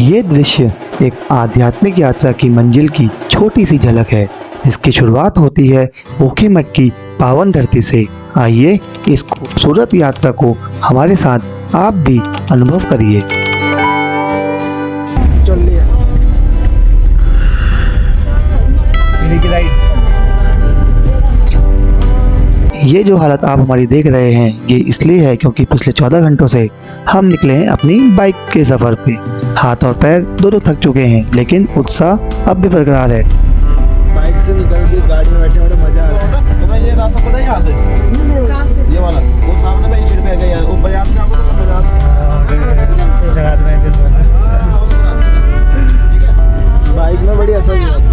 ये दृश्य एक आध्यात्मिक यात्रा की मंजिल की छोटी सी झलक है, जिसकी शुरुआत होती है ऊखीमठ की पावन धरती से। आइए इस खूबसूरत यात्रा को हमारे साथ आप भी अनुभव करिए। ये जो हालत आप हमारी देख रहे हैं, ये इसलिए है क्योंकि पिछले 14 घंटों से हम निकले हैं अपनी बाइक के सफर पे। हाथ और पैर दोनों थक चुके हैं, लेकिन उत्साह अब भी बरकरार है। बाइक से निकल के गाड़ी में बैठे बड़ा मजा आ रहा है। तुम्हें ये रास्ता पता है यहाँ से? ये वाला वो सामने में स्टेट पे गया, वो बाजार से जाओगे तो बाजार से बाइक में बड़ी असर नहीं आती।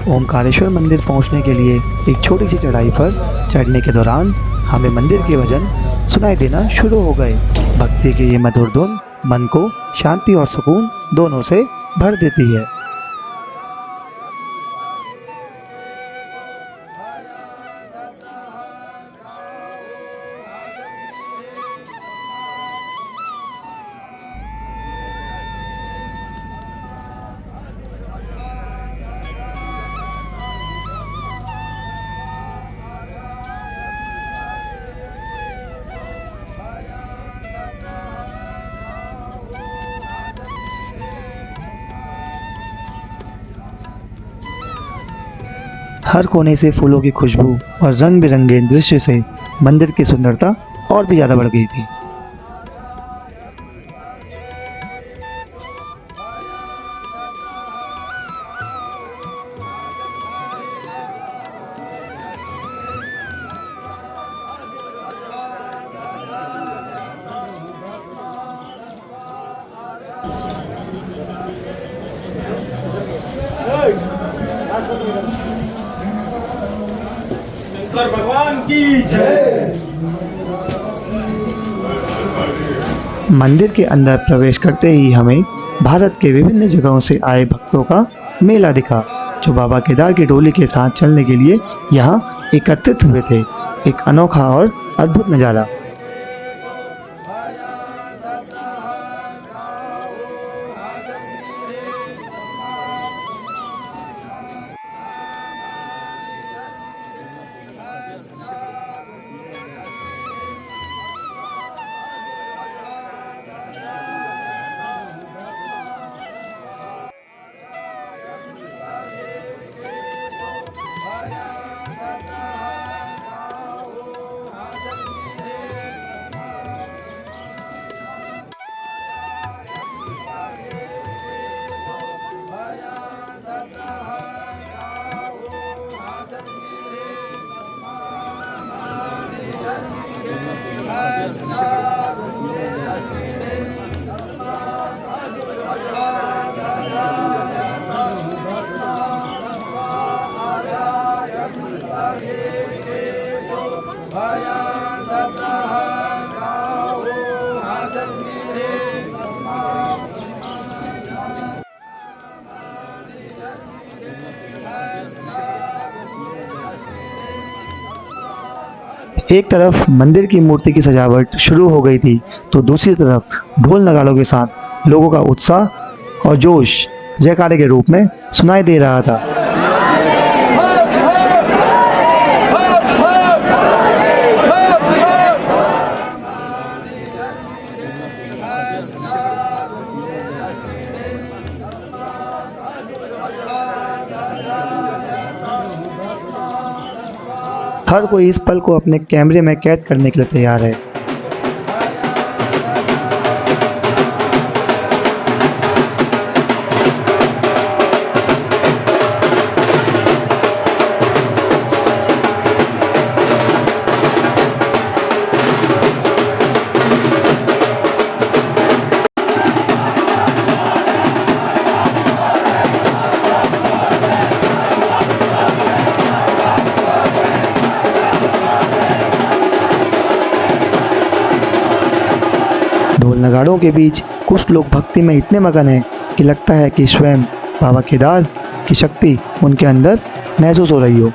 ओमकारेश्वर मंदिर पहुंचने के लिए एक छोटी सी चढ़ाई पर चढ़ने के दौरान हमें मंदिर के भजन सुनाई देना शुरू हो गए। भक्ति की ये मधुर धुन मन को शांति और सुकून दोनों से भर देती है। हर कोने से फूलों की खुशबू और रंग बिरंगे दृश्य से मंदिर की सुंदरता और भी ज़्यादा बढ़ गई थी। भगवान की जय। मंदिर के अंदर प्रवेश करते ही हमें भारत के विभिन्न जगहों से आए भक्तों का मेला दिखा, जो बाबा केदार की डोली के साथ चलने के लिए यहाँ एकत्रित हुए थे। एक अनोखा और अद्भुत नज़ारा। एक तरफ मंदिर की मूर्ति की सजावट शुरू हो गई थी, तो दूसरी तरफ ढोल नगाड़ों के साथ लोगों का उत्साह और जोश जयकारे के रूप में सुनाई दे रहा था। हर कोई इस पल को अपने कैमरे में कैद करने के लिए तैयार है। ढोल नगाड़ों के बीच कुछ लोग भक्ति में इतने मगन हैं कि लगता है कि स्वयं बाबा केदार की शक्ति उनके अंदर महसूस हो रही हो।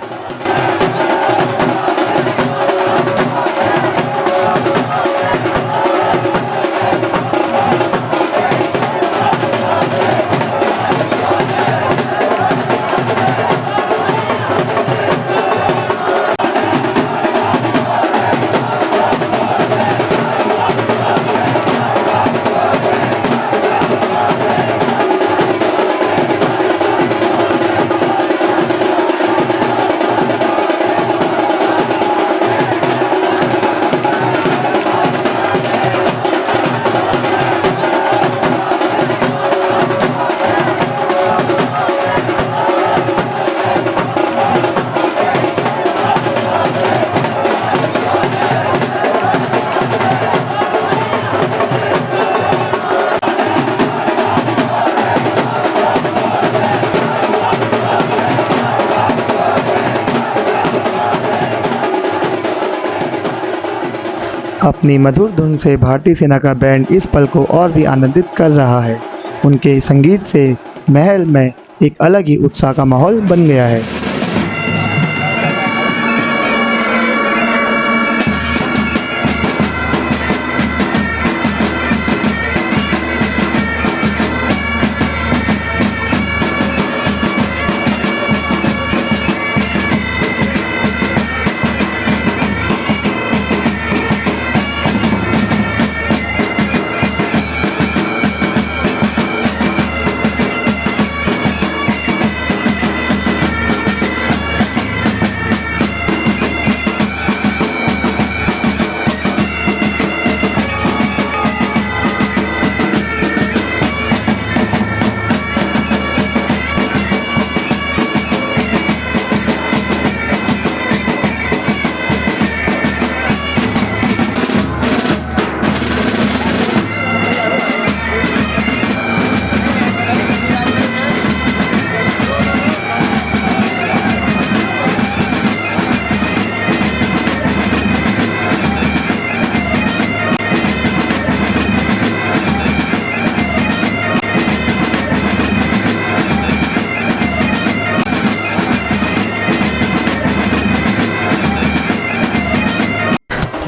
अपनी मधुर धुन से भारतीय सेना का बैंड इस पल को और भी आनंदित कर रहा है। उनके संगीत से महल में एक अलग ही उत्साह का माहौल बन गया है।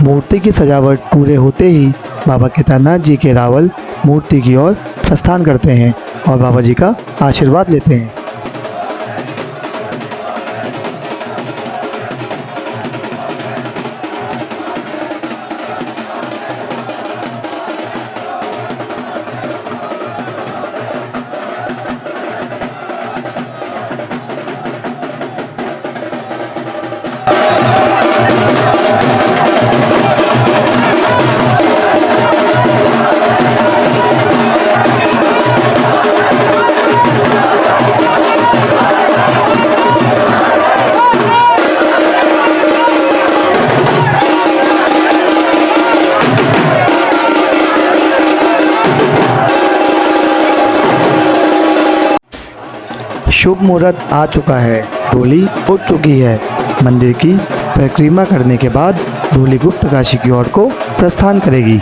मूर्ति की सजावट पूरे होते ही बाबा केदारनाथ जी के रावल मूर्ति की ओर प्रस्थान करते हैं और बाबा जी का आशीर्वाद लेते हैं। शुभ मुहूर्त आ चुका है। डोली उठ चुकी है। मंदिर की परिक्रमा करने के बाद डोली गुप्त काशी की ओर को प्रस्थान करेगी।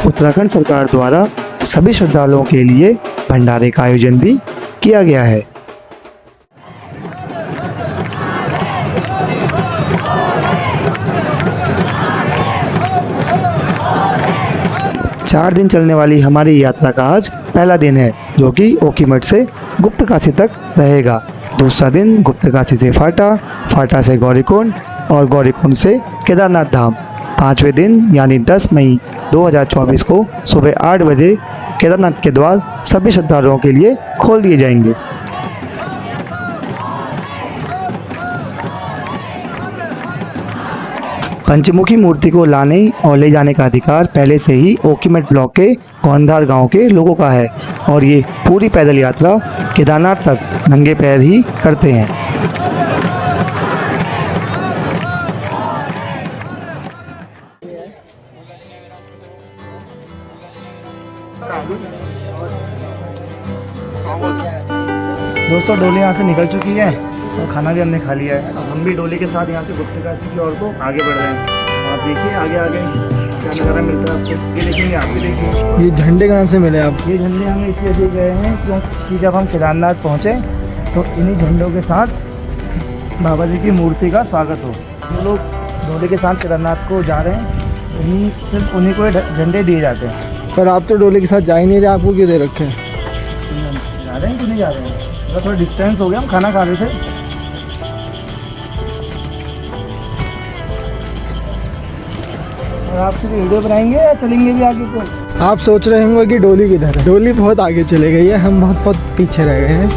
उत्तराखंड सरकार द्वारा सभी श्रद्धालुओं के लिए भंडारे का आयोजन भी किया गया है। चार दिन चलने वाली हमारी यात्रा का आज पहला दिन है, जो कि ओखीमठ से गुप्तकाशी तक रहेगा। दूसरा दिन गुप्तकाशी से फाटा, फाटा से गौरीकुंड और गौरीकुंड से केदारनाथ धाम। पाँचवें दिन यानी 10 मई 2024 को सुबह 8 बजे केदारनाथ के द्वार सभी श्रद्धालुओं के लिए खोल दिए जाएंगे। पंचमुखी मूर्ति को लाने और ले जाने का अधिकार पहले से ही ओखीमठ ब्लॉक के कौंधार गांव के लोगों का है और ये पूरी पैदल यात्रा केदारनाथ तक नंगे पैर ही करते हैं। दोस्तों, डोली यहाँ से निकल चुकी है और खाना भी हमने खा लिया है। अब हम भी डोली के साथ यहाँ से गुप्तकाशी की ओर को आगे बढ़ रहे हैं। आप देखिए आगे आगे क्या नज़ारा मिलता है आपको, ये देखेंगे, आप भी देखिए। ये झंडे कहाँ से मिले आप? ये झंडे हमें इसलिए दिए गए हैं क्योंकि जब हम केदारनाथ पहुँचे तो इन्हीं झंडों के साथ बाबा जी की मूर्ति का स्वागत हो। जो लोग डोली के साथ केदारनाथ को जा रहे हैं सिर्फ उन्हीं को झंडे दिए जाते हैं। पर आप तो डोले के साथ जा ही नहीं रहे, आपको क्यों दे रखे हैं? जा रहे हैं कि नहीं जा रहे हैं? थोड़ा डिस्टेंस हो गया, हम खाना खा रहे थे। और आप सिर्फ वीडियो बनाएंगे या चलेंगे भी आगे को? आप सोच रहे होंगे कि डोली किधर है। डोली बहुत आगे चले गई है, हम बहुत पीछे रह गए हैं।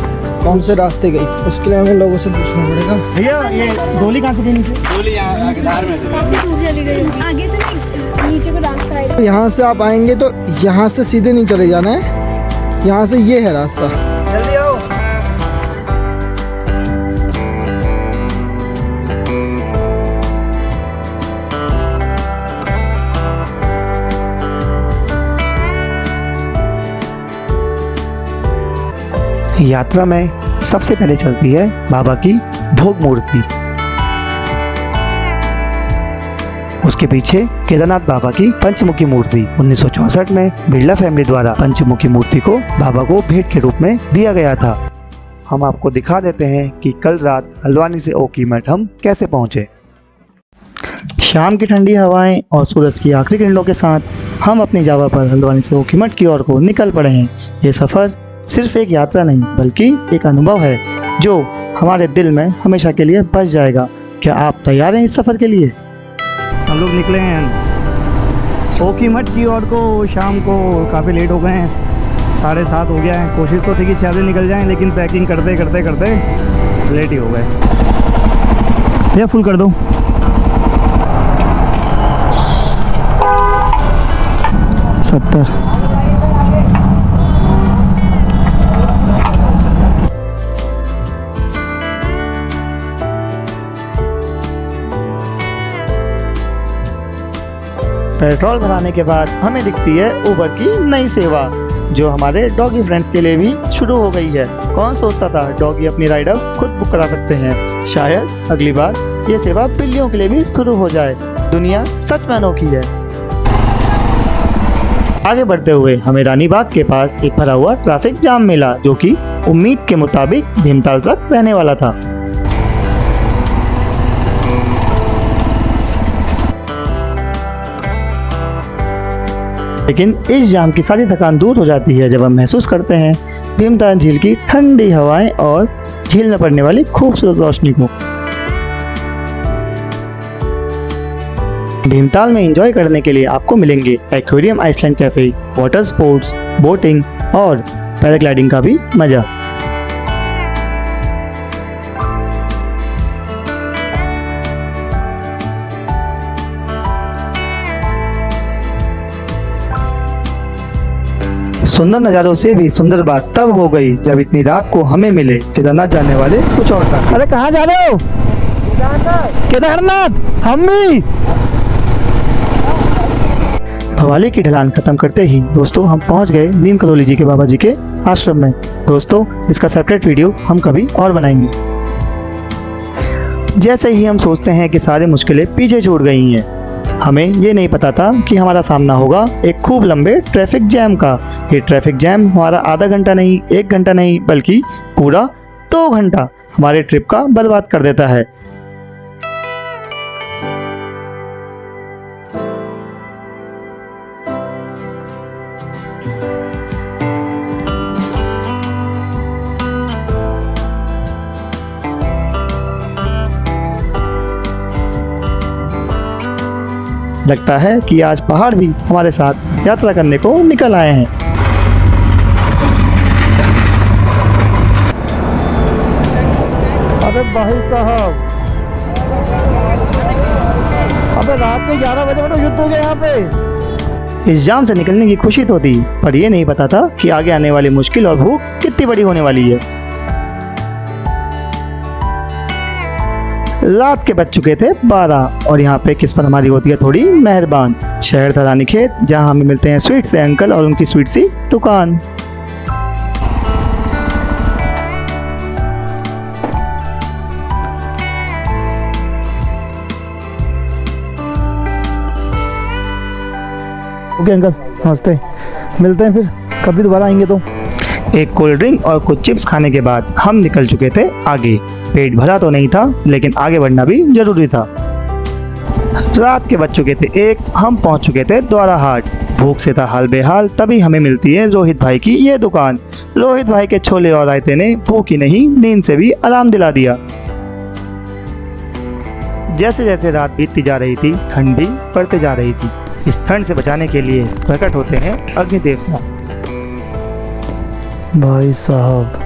कौन से रास्ते गई उसके लिए हमें लोगों से पूछना पड़ेगा। भैया ये डोली कहाँ से गई? नीचे डोली यहाँ काफी दूर चली गई, आगे से नहीं, नीचे को रास्ता है। यहाँ से आप आएंगे तो यहाँ से सीधे नहीं चले जाना है, यहाँ से ये है रास्ता। जल्दी आओ। यात्रा में सबसे पहले चलती है बाबा की भोग मूर्ति, उसके पीछे केदारनाथ बाबा की पंचमुखी मूर्ति। 1964 में बिरला फैमिली द्वारा पंचमुखी मूर्ति को बाबा को भेंट के रूप में दिया गया था। हम आपको दिखा देते हैं कि कल रात हल्द्वानी से ओखीमठ हम कैसे पहुंचे। शाम की ठंडी हवाएं और सूरज की आखिरी किरणों के साथ हम अपनी जावा पर हल्द्वानी से ओखीमठ की ओर को निकल पड़े हैं। ये सफ़र सिर्फ एक यात्रा नहीं बल्कि एक अनुभव है जो हमारे दिल में हमेशा के लिए बस जाएगा। क्या आप तैयार हैं इस सफ़र के लिए? हम लोग निकले हैं ओखीमठ की ओर को। शाम को काफ़ी लेट हो गए हैं, 7:30 हो गया है। कोशिश तो थी कि 6 बजे निकल जाएं, लेकिन पैकिंग करते करते करते लेट ही हो गए। भैया फुल कर दो। पेट्रोल भराने के बाद हमें दिखती है उबर की नई सेवा जो हमारे डॉगी फ्रेंड्स के लिए भी शुरू हो गई है। कौन सोचता था डॉगी अपनी राइड अब खुद बुक करा सकते हैं। शायद अगली बार ये सेवा बिल्लियों के लिए भी शुरू हो जाए। दुनिया सच में अनोखी है। आगे बढ़ते हुए हमें रानी बाग के पास एक भरा हुआ ट्रैफिक जाम मिला जो कि उम्मीद के मुताबिक भीमताल तक रहने वाला था। लेकिन इस जाम की सारी थकान दूर हो जाती है जब हम महसूस करते हैं भीमताल झील की ठंडी हवाएं और झील में पड़ने वाली खूबसूरत रोशनी को। भीमताल में एंजॉय करने के लिए आपको मिलेंगे aquarium, Iceland cafe, water sports, boating और पैराग्लाइडिंग का भी मजा। सुंदर नज़ारों से भी सुंदर बात तब हो गई जब इतनी रात को हमें मिले केदारनाथ जाने वाले कुछ और साथी। अरे कहाँ जा रहे हो? केदारनाथ। हम भी। भवाली की ढलान खत्म करते ही दोस्तों हम पहुंच गए नीम करोली जी के बाबा जी के आश्रम में। दोस्तों इसका सेपरेट वीडियो हम कभी और बनाएंगे। जैसे ही हम सोचते हैं कि सारी मुश्किलें पीछे छूट गई हैं, हमें ये नहीं पता था कि हमारा सामना होगा एक खूब लंबे ट्रैफिक जैम का। ये ट्रैफिक जैम हमारा आधा घंटा नहीं, 1 घंटा नहीं, बल्कि पूरा 2 घंटा हमारे ट्रिप का बर्बाद कर देता है। लगता है कि आज पहाड़ भी हमारे साथ यात्रा करने को निकल आए हैं। अबे भाई साहब, अबे रात में 11 बजे तो युद्ध हो गया यहाँ पे। इस जाम से निकलने की खुशी तो थी, पर ये नहीं पता था कि आगे आने वाली मुश्किल और भूख कितनी बड़ी होने वाली है। रात के बज चुके थे 12 और यहाँ पे किस्मत हमारी होती है थोड़ी मेहरबान। शहर था रानीखेत, जहाँ हमें मिलते हैं स्वीट से अंकल और उनकी स्वीट सी दुकान। ओके अंकल, नमस्ते, मिलते हैं फिर कभी दोबारा आएंगे तो। एक कोल्ड ड्रिंक और कुछ चिप्स खाने के बाद हम निकल चुके थे आगे। पेट भरा तो नहीं था, लेकिन आगे बढ़ना भी जरूरी था। रात के बज चुके थे 1, हम पहुंच चुके थे द्वारा हाट। भूख से था हाल बेहाल, तभी हमें मिलती है रोहित भाई की ये दुकान। रोहित भाई के छोले और रायते ने भूख ही नहीं, नींद से भी आराम दिला दिया। जैसे जैसे रात बीतती जा रही थी, ठंड भी पड़ते जा रही थी। इस ठंड से बचाने के लिए प्रकट होते हैं अग्नि देवता। भाई साहब,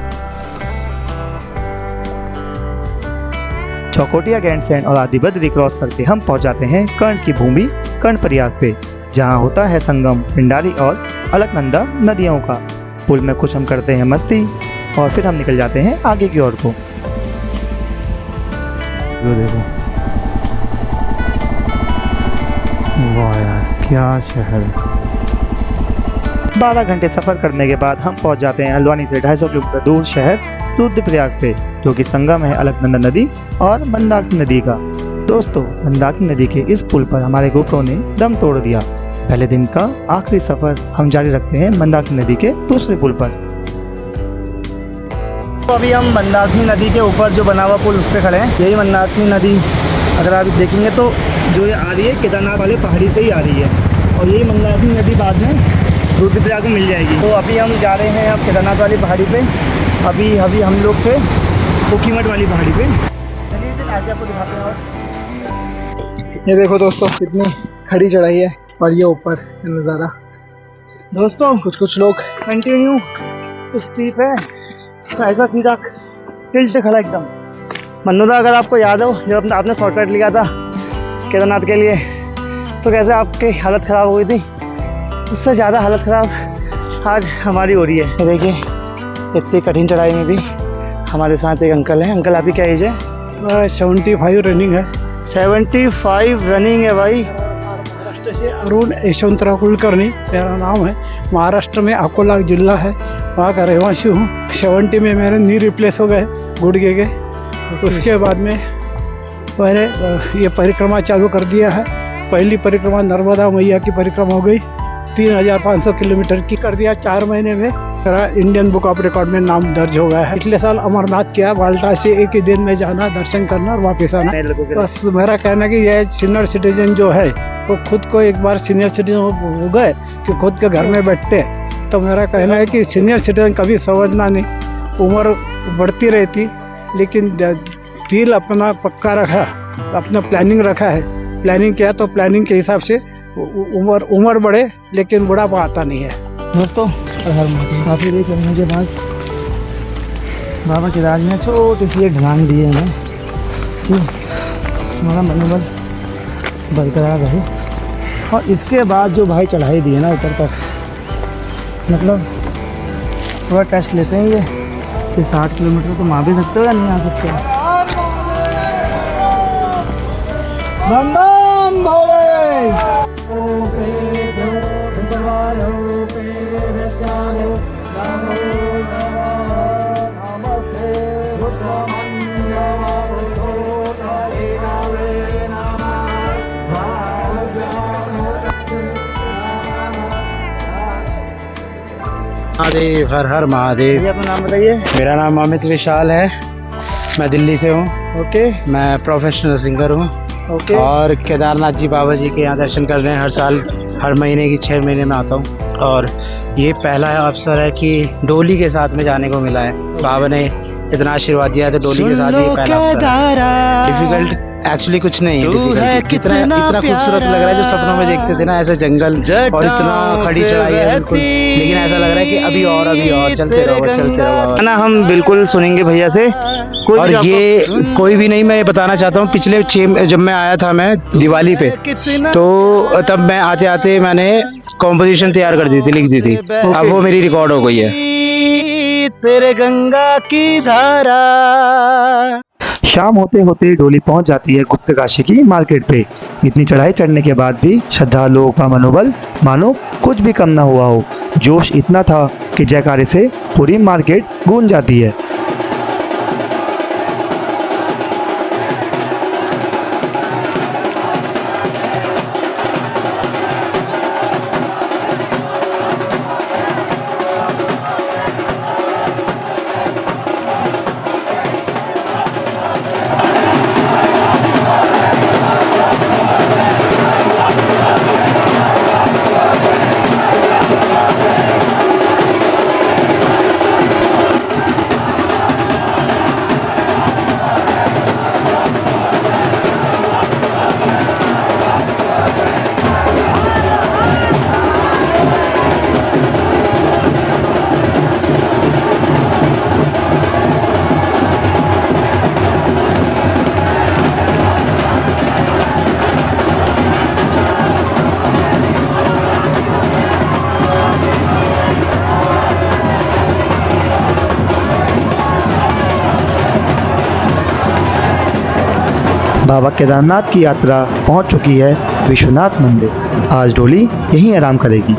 चौकोटिया गैंडसैंड और आदिबद्री क्रॉस करके हम पहुंच जाते हैं कर्ण की भूमि कर्णप्रयाग पे, जहां होता है संगम पिंडारी और अलकनंदा नदियों का। पुल में कुछ हम करते हैं मस्ती और फिर हम निकल जाते हैं आगे की ओर को। ये देखो, वाह यार क्या शहर। 12 घंटे सफ़र करने के बाद हम पहुंच जाते हैं हल्द्वानी से 250 किलोमीटर दूर शहर रुद्रप्रयाग पे, जो कि संगम है अलकनंदा नदी और मंदाकिनी नदी का। दोस्तों, मंदाकिनी नदी के इस पुल पर हमारे गोप्रो ने दम तोड़ दिया। पहले दिन का आखिरी सफ़र हम जारी रखते हैं मंदाकिनी नदी के दूसरे पुल पर। तो अभी हम मंदाकिनी नदी के ऊपर जो बना हुआ पुल उस पर खड़े हैं। यही मंदाकिनी नदी अगर आप देखेंगे तो जो ये आ रही है केदारनाथ वाले पहाड़ी से ही आ रही है, और यही मंदाकिनी नदी बाद में रुद्रप्रयाग में मिल जाएगी। तो अभी हम जा रहे हैं अब केदारनाथ वाली पहाड़ी पे। अभी हम लोग थे ऊखीमठ वाली पहाड़ी पे। चलिए आगे आपको दिखाते हैं। और ये देखो दोस्तों, कितनी खड़ी चढ़ाई है और ये ऊपर नज़ारा। दोस्तों, कुछ लोग कंटिन्यू स्टीप है, तो ऐसा सीधा टिल्ट खड़ा एकदम। मनोदा, अगर आपको याद हो जब आपने शॉर्टकट लिया था केदारनाथ के लिए, तो कैसे आपकी हालत ख़राब हो गई थी, उससे ज़्यादा हालत ख़राब आज हमारी हो रही है। देखिए, इतनी कठिन चढ़ाई में भी हमारे साथ एक अंकल हैं। अंकल, आपकी क्या एज है? 75 रनिंग है। 75 रनिंग है भाई। महाराष्ट्र से अरुण यशवंतराव कुलकर्णी मेरा नाम है। महाराष्ट्र में अकोला जिला है, वहाँ का रहवासी हूँ। 70 में मेरे नी रिप्लेस हो गए गुड़गे के। उसके बाद में मैंने ये परिक्रमा चालू कर दिया है। पहली परिक्रमा नर्मदा मैया की परिक्रमा हो गई, 3500 किलोमीटर की कर दिया 4 महीने में। मेरा इंडियन बुक ऑफ रिकॉर्ड में नाम दर्ज हो गया है। पिछले साल अमरनाथ किया, बाल्टा से एक ही दिन में जाना, दर्शन करना और वापस आना। बस मेरा कहना है कि ये सीनियर सिटीजन जो है वो खुद को एक बार सीनियर सिटीजन हो गए कि खुद के घर में बैठते, तो मेरा कहना है कि सीनियर सिटीजन कभी समझना नहीं। उम्र बढ़ती रहती, लेकिन दिल अपना पक्का रखा, अपना प्लानिंग रखा है। प्लानिंग किया तो प्लानिंग के हिसाब से उम्र बढ़े, लेकिन बुढ़ापा आता नहीं है। दोस्तों, काफ़ी देर चलने के बाद बाबा केदार ने छोटी सी एक ढलान दी है हमें कि हमारा मनोबल बरकरार रहे। और इसके बाद जो भाई चढ़ाई दी है ना ऊपर तक, मतलब थोड़ा टेस्ट लेते हैं ये कि 60 किलोमीटर तो मार भी सकते हो या नहीं आ सकते हो। बम बम भोले। महादेव, हर हर महादेव। ये अपना नाम बताइए। मेरा नाम अमित विशाल है, मैं दिल्ली से हूँ। ओके मैं प्रोफेशनल सिंगर हूँ ओके। और केदारनाथ जी बाबा जी के यहाँ दर्शन करने हर साल, हर महीने की 6 महीने में आता हूँ। और ये पहला अवसर है कि डोली के साथ में जाने को मिला है। बाबा ने इतना आशीर्वाद दिया है तो डोली के साथ ये पहला अवसर है। डिफिकल्ट एक्चुअली कुछ नहीं है, डिफिकल्ट इतना खूबसूरत लग रहा है। जो सपनों में देखते थे ना, ऐसे जंगल और इतना खड़ी चढ़ाई है बिल्कुल, लेकिन ऐसा लग रहा है कि अभी और चलते रहो। ना हम बिल्कुल सुनेंगे भैया से। और ये कोई भी नहीं, मैं ये बताना चाहता हूँ, पिछले 6 जब मैं आया था मैं दिवाली पे, तो तब मैं आते आते मैंने कॉम्पोजिशन तैयार कर दी थी, लिख दी थी। अब वो मेरी रिकॉर्ड हो गई है। तेरे गंगा की धारा। शाम होते होते डोली पहुंच जाती है गुप्तकाशी की मार्केट पे। इतनी चढ़ाई चढ़ने के बाद भी श्रद्धालुओं का मनोबल मानो कुछ भी कम ना हुआ हो। जोश इतना था कि जयकारे से पूरी मार्केट गूंज जाती है। बाबा केदारनाथ की यात्रा पहुंच चुकी है विश्वनाथ मंदिर। आज डोली यहीं आराम करेगी।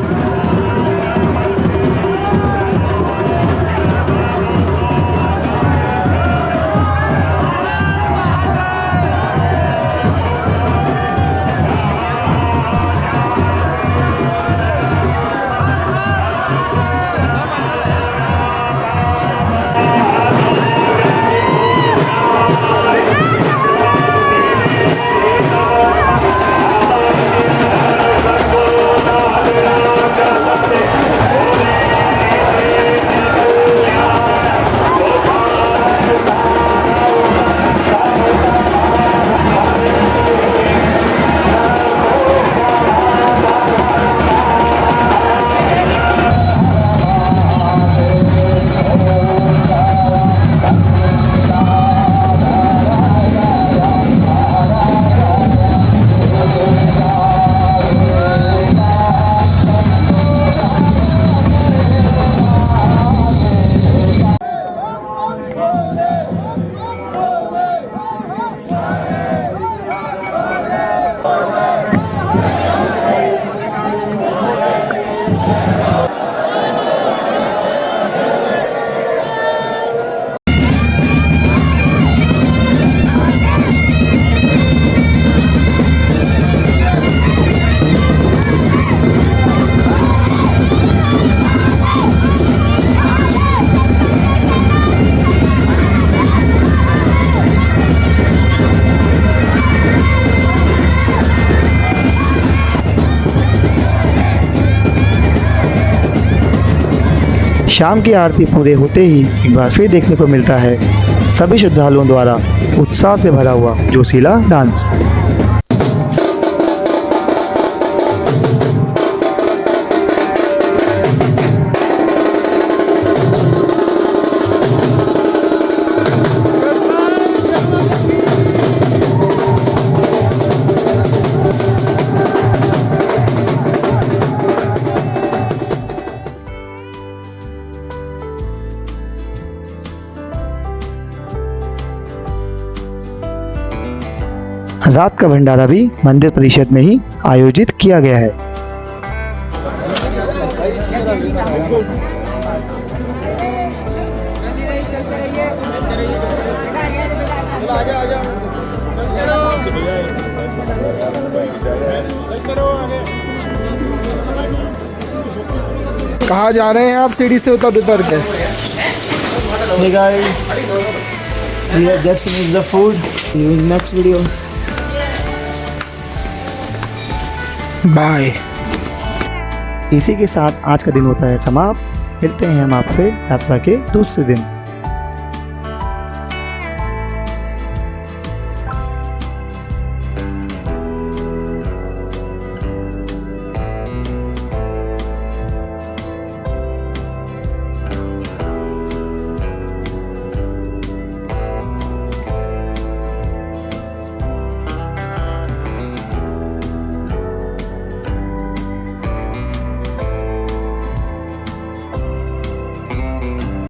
शाम की आरती पूरे होते ही एक बार फिर देखने को मिलता है सभी श्रद्धालुओं द्वारा उत्साह से भरा हुआ जोशीला डांस। रात का भंडारा भी मंदिर परिषद में ही आयोजित किया गया है। कहाँ जा रहे हैं आप सीढ़ी से उतर उतर के? Hey guys, we have just finished the food. See you in the next video. Bye. इसी के साथ आज का दिन होता है समाप्त। मिलते हैं हम आपसे यात्रा के दूसरे दिन।